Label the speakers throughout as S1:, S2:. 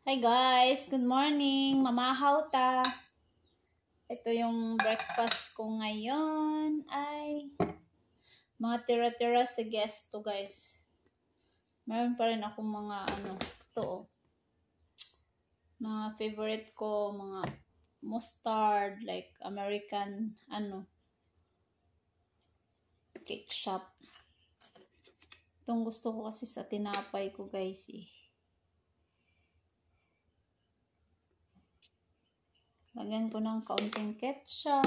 S1: Hi guys, good morning. Mamahaw ta. Ito yung breakfast ko ngayon ay mga tira-tira sa guest to guys. Meron pa rin ako mga mga favorite ko, mga mustard, like American, ketchup. Itong gusto ko kasi sa tinapay ko guys eh. Lagyan ko ng kaunting ketchup.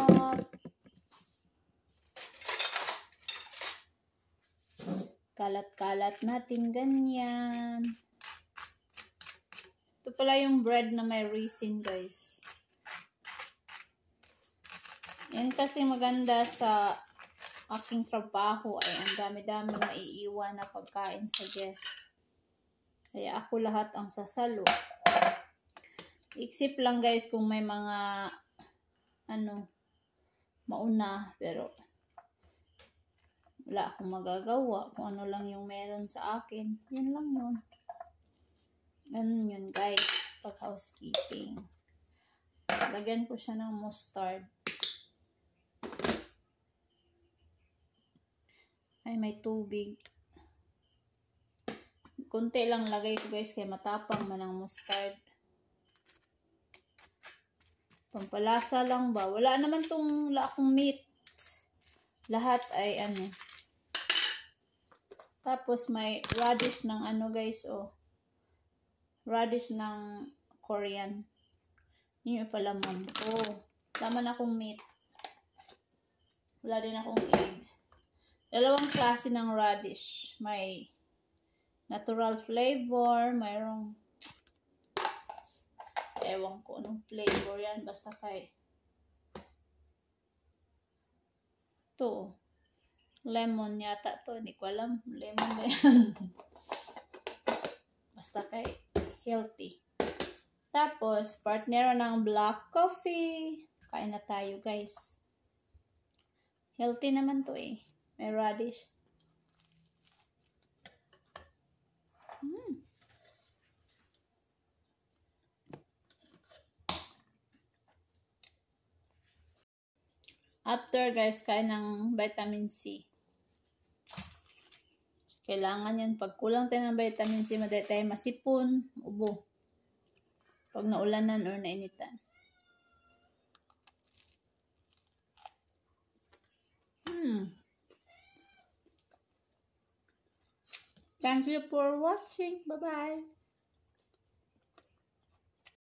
S1: Kalat-kalat natin ganyan. Ito pala yung bread na may raisin guys. Yan kasi maganda sa aking trabaho ay ang dami-dami maiiwan na pagkain sa guest. Kaya ako lahat ang sasalo. Except lang guys kung may mga mauna, pero wala akong magagawa kung ano lang yung meron sa akin. Yan lang yun. Ganun yun guys, pag housekeeping. Tapos lagyan ko siya ng mustard. Ay, may tubig. Kunti lang lagay ko guys, kaya matapang man ang mustard. Pampalasa lang ba? Wala naman wala akong meat. Lahat ay Tapos may radish ng guys, radish ng Korean. Yun yung palaman ko. Laman akong meat. Wala din akong egg. Dalawang klase ng radish. May natural flavor, mayroong ewan ko anong flavor yan. Basta ito. Lemon yata to. Hindi ko alam. Lemon ba yan? Basta healthy. Tapos, partner ng black coffee. Kain na tayo guys. Healthy naman to eh. May radish. After guys, kain ng vitamin C. Kailangan yan. Pag kulang tayo ng vitamin C, madali tayo masipon, ubo. Pag naulanan or nainitan. Thank you for watching. Bye-bye.